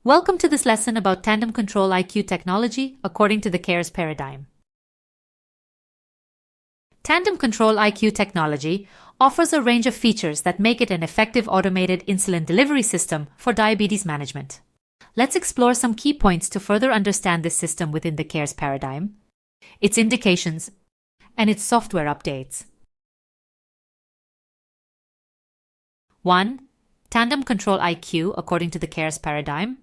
Welcome to this lesson about Tandem Control-IQ technology according to the CARES paradigm. Tandem Control-IQ technology offers a range of features that make it an effective automated insulin delivery system for diabetes management. Let's explore some key points to further understand this system within the CARES paradigm, its indications, and its software updates. 1. Tandem Control-IQ according to the CARES paradigm.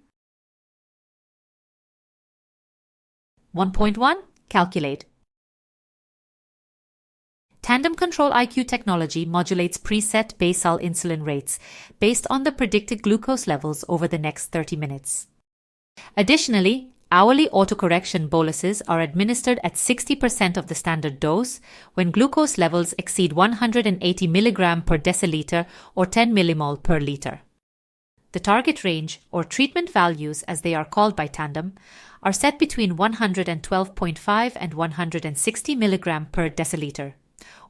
1.1. Calculate. Tandem Control-IQ technology modulates preset basal insulin rates based on the predicted glucose levels over the next 30 minutes. Additionally, hourly autocorrection boluses are administered at 60% of the standard dose when glucose levels exceed 180 mg per deciliter or 10 millimole per liter. The target range, or treatment values as they are called by Tandem, are set between 112.5 and 160 mg per deciliter,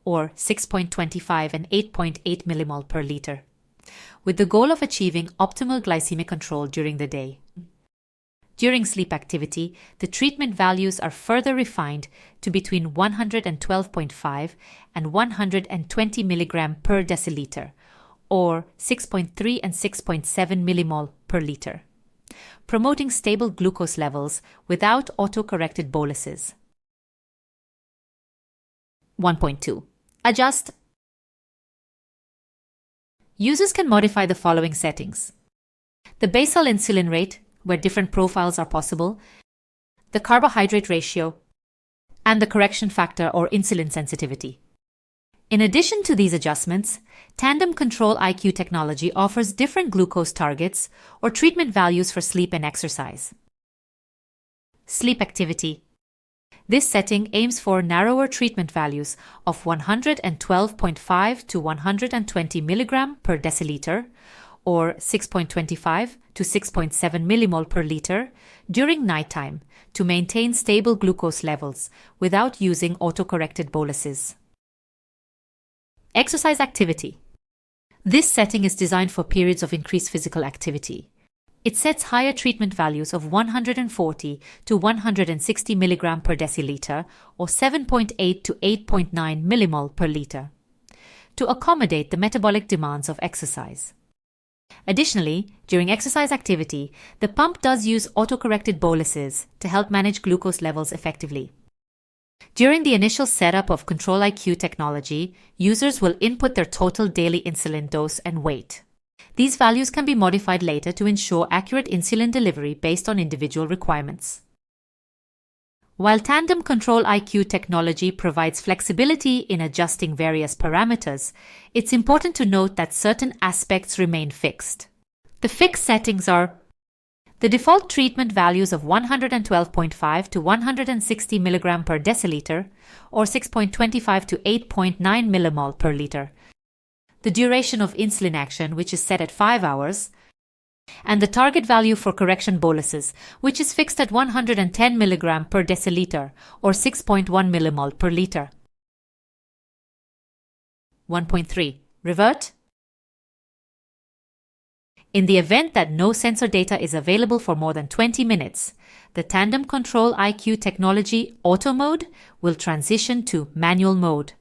or 6.25 and 8.8 millimole per liter, with the goal of achieving optimal glycemic control during the day. During sleep activity, the treatment values are further refined to between 112.5 and 120 mg per deciliter, or 6.3 and 6.7 millimole per liter, promoting stable glucose levels without auto-corrected boluses. 1.2. Adjust. Users can modify the following settings: the basal insulin rate, where different profiles are possible, the carbohydrate ratio, and the correction factor or insulin sensitivity. In addition to these adjustments, Tandem Control-IQ technology offers different glucose targets or treatment values for sleep and exercise. Sleep activity. This setting aims for narrower treatment values of 112.5 to 120 mg per deciliter, or 6.25 to 6.7 millimole per liter during nighttime to maintain stable glucose levels without using autocorrected boluses. Exercise activity. This setting is designed for periods of increased physical activity. It sets higher treatment values of 140 to 160 mg per deciliter or 7.8 to 8.9 millimole per liter to accommodate the metabolic demands of exercise. Additionally, during exercise activity, the pump does use autocorrected boluses to help manage glucose levels effectively. During the initial setup of Control-IQ technology, users will input their total daily insulin dose and weight. These values can be modified later to ensure accurate insulin delivery based on individual requirements. While Tandem Control-IQ technology provides flexibility in adjusting various parameters, it's important to note that certain aspects remain fixed. The fixed settings are the default treatment values of 112.5 to 160 mg per deciliter, or 6.25 to 8.9 millimole per liter, the duration of insulin action, which is set at 5 hours, and the target value for correction boluses, which is fixed at 110 mg per deciliter, or 6.1 millimole per liter. 1.3. Revert. In the event that no sensor data is available for more than 20 minutes, the Tandem Control-IQ technology auto mode will transition to manual mode.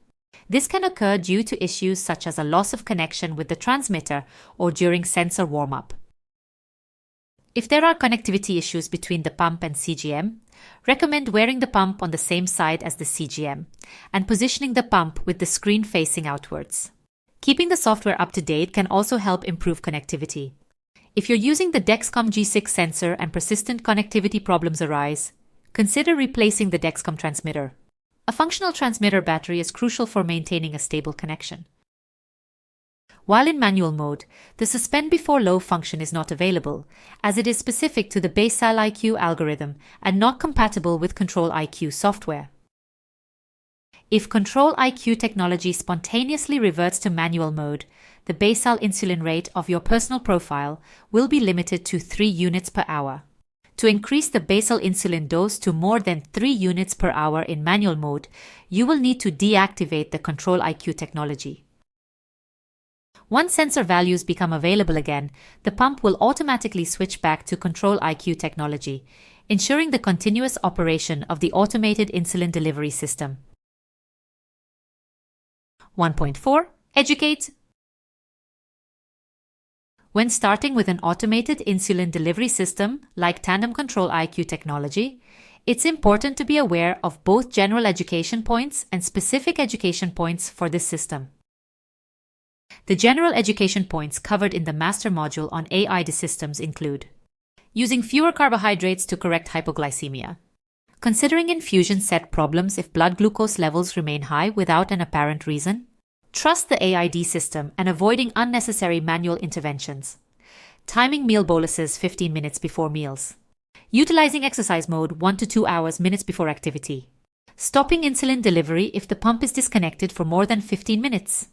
This can occur due to issues such as a loss of connection with the transmitter or during sensor warm-up. If there are connectivity issues between the pump and CGM, recommend wearing the pump on the same side as the CGM and positioning the pump with the screen facing outwards. Keeping the software up to date can also help improve connectivity. If you're using the Dexcom G6 sensor and persistent connectivity problems arise, consider replacing the Dexcom transmitter. A functional transmitter battery is crucial for maintaining a stable connection. While in manual mode, the suspend before low function is not available, as it is specific to the basal IQ algorithm and not compatible with Control-IQ software. If Control-IQ technology spontaneously reverts to manual mode, the basal insulin rate of your personal profile will be limited to 3 units per hour. To increase the basal insulin dose to more than 3 units per hour in manual mode, you will need to deactivate the Control-IQ technology. Once sensor values become available again, the pump will automatically switch back to Control-IQ technology, ensuring the continuous operation of the automated insulin delivery system. 1.4. Educate. When starting with an automated insulin delivery system like Tandem Control-IQ technology, it's important to be aware of both general education points and specific education points for this system. The general education points covered in the master module on AID systems include using fewer carbohydrates to correct hypoglycemia, considering infusion set problems if blood glucose levels remain high without an apparent reason, trust the AID system and avoiding unnecessary manual interventions, timing meal boluses 15 minutes before meals, utilizing exercise mode 1 to 2 hours minutes before activity, stopping insulin delivery if the pump is disconnected for more than 15 minutes,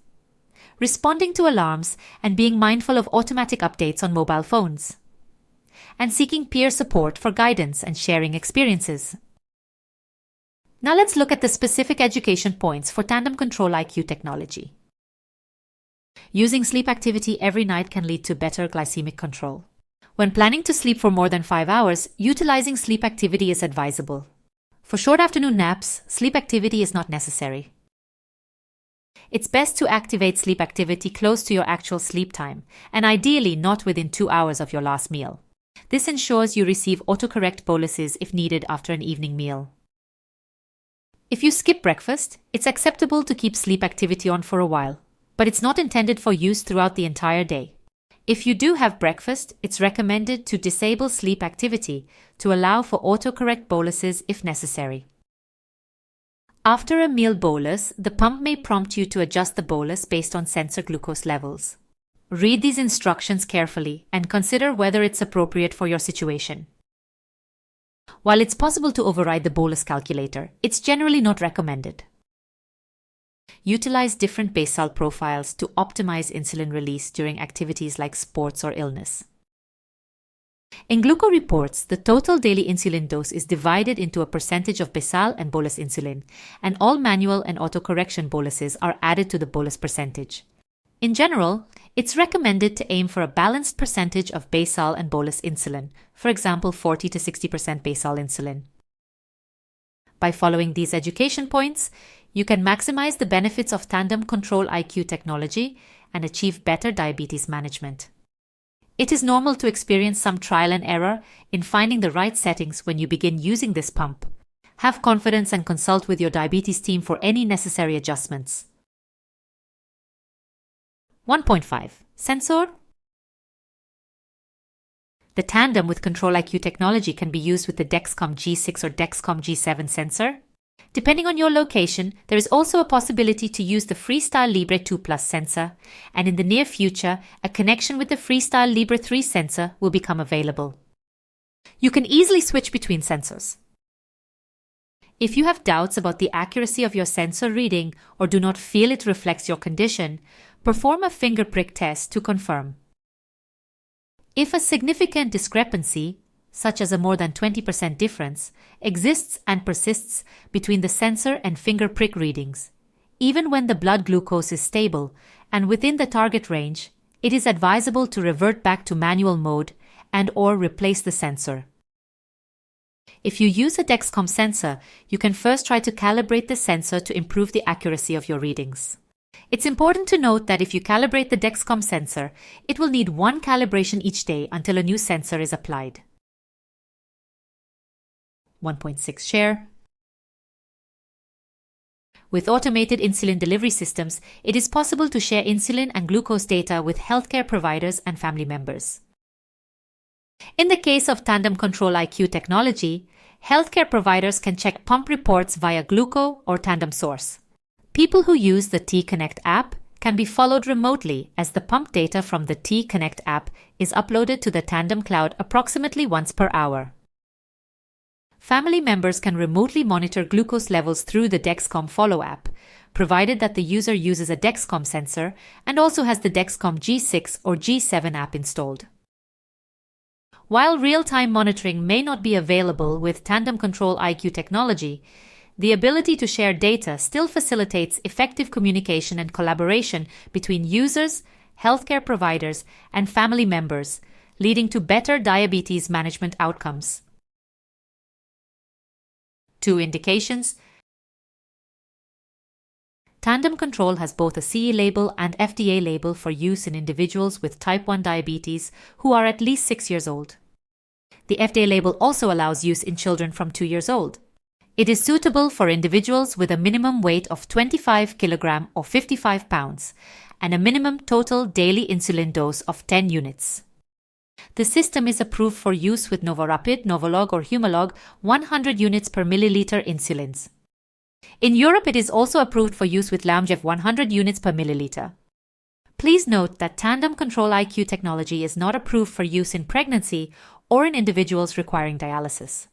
responding to alarms and being mindful of automatic updates on mobile phones, and seeking peer support for guidance and sharing experiences. Now let's look at the specific education points for Tandem Control-IQ technology. Using sleep activity every night can lead to better glycemic control. When planning to sleep for more than 5 hours, utilizing sleep activity is advisable. For short afternoon naps, sleep activity is not necessary. It's best to activate sleep activity close to your actual sleep time, and ideally not within 2 hours of your last meal. This ensures you receive autocorrect boluses if needed after an evening meal. If you skip breakfast, it's acceptable to keep sleep activity on for a while, but it's not intended for use throughout the entire day. If you do have breakfast, it's recommended to disable sleep activity to allow for autocorrect boluses if necessary. After a meal bolus, the pump may prompt you to adjust the bolus based on sensor glucose levels. Read these instructions carefully and consider whether it's appropriate for your situation. While it's possible to override the bolus calculator, it's generally not recommended. Utilize different basal profiles to optimize insulin release during activities like sports or illness. In gluco reports, the total daily insulin dose is divided into a percentage of basal and bolus insulin, and all manual and autocorrection boluses are added to the bolus percentage. In general, it's recommended to aim for a balanced percentage of basal and bolus insulin, for example 40 to 60% basal insulin. By following these education points, you can maximize the benefits of Tandem Control-IQ technology and achieve better diabetes management. It is normal to experience some trial and error in finding the right settings when you begin using this pump. Have confidence and consult with your diabetes team for any necessary adjustments. 1.5. Sensor. The Tandem with Control-IQ technology can be used with the Dexcom G6 or Dexcom G7 sensor. Depending on your location, there is also a possibility to use the Freestyle Libre 2 Plus sensor, and in the near future, a connection with the Freestyle Libre 3 sensor will become available. You can easily switch between sensors. If you have doubts about the accuracy of your sensor reading or do not feel it reflects your condition, perform a finger prick test to confirm. If a significant discrepancy, such as a more than 20% difference, exists and persists between the sensor and finger prick readings, even when the blood glucose is stable and within the target range, it is advisable to revert back to manual mode and/or replace the sensor. If you use a Dexcom sensor, you can first try to calibrate the sensor to improve the accuracy of your readings. It's important to note that if you calibrate the Dexcom sensor, it will need one calibration each day until a new sensor is applied. 1.6. Share. With automated insulin delivery systems, it is possible to share insulin and glucose data with healthcare providers and family members. In the case of Tandem Control-IQ technology, healthcare providers can check pump reports via Gluco or Tandem Source. People who use the T-Connect app can be followed remotely as the pump data from the T-Connect app is uploaded to the Tandem cloud approximately once per hour. Family members can remotely monitor glucose levels through the Dexcom Follow app, provided that the user uses a Dexcom sensor and also has the Dexcom G6 or G7 app installed. While real-time monitoring may not be available with Tandem Control-IQ technology, the ability to share data still facilitates effective communication and collaboration between users, healthcare providers, and family members, leading to better diabetes management outcomes. 2 indications. Tandem Control has both a CE label and FDA label for use in individuals with type 1 diabetes who are at least 6 years old. The FDA label also allows use in children from 2 years old. It is suitable for individuals with a minimum weight of 25 kg or 55 pounds and a minimum total daily insulin dose of 10 units. The system is approved for use with Novorapid, Novolog or Humalog 100 units per milliliter insulins. In Europe, it is also approved for use with Lamjev 100 units per milliliter. Please note that Tandem Control-IQ technology is not approved for use in pregnancy or in individuals requiring dialysis.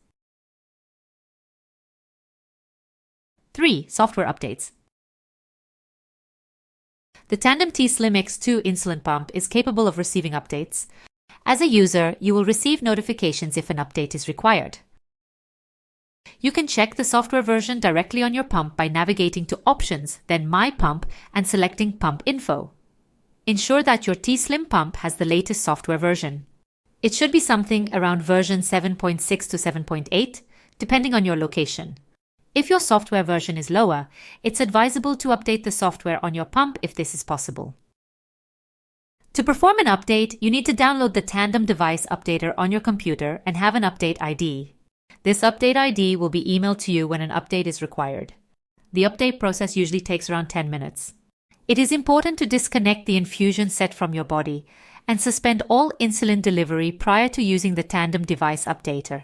3. Software updates. The Tandem T-Slim X2 insulin pump is capable of receiving updates. As a user, you will receive notifications if an update is required. You can check the software version directly on your pump by navigating to Options, then My Pump, and selecting Pump Info. Ensure that your T-Slim pump has the latest software version. It should be something around version 7.6 to 7.8, depending on your location. If your software version is lower, it's advisable to update the software on your pump if this is possible. To perform an update, you need to download the Tandem Device Updater on your computer and have an update ID. This update ID will be emailed to you when an update is required. The update process usually takes around 10 minutes. It is important to disconnect the infusion set from your body and suspend all insulin delivery prior to using the Tandem Device Updater.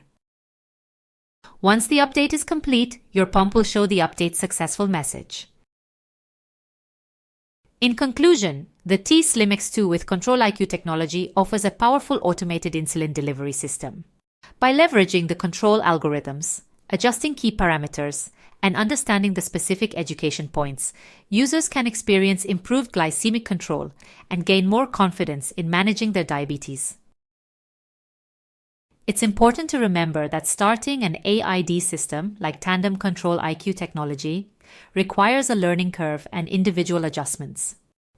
Once the update is complete, your pump will show the update successful message. In conclusion, the T-Slim X2 with Control-IQ technology offers a powerful automated insulin delivery system. By leveraging the control algorithms, adjusting key parameters, and understanding the specific education points, users can experience improved glycemic control and gain more confidence in managing their diabetes. It's important to remember that starting an AID system like Tandem Control-IQ technology requires a learning curve and individual adjustments.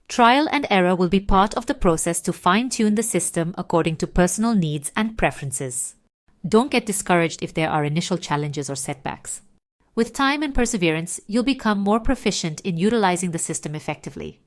Trial and error will be part of the process to fine-tune the system according to personal needs and preferences. Don't get discouraged if there are initial challenges or setbacks. With time and perseverance, you'll become more proficient in utilizing the system effectively.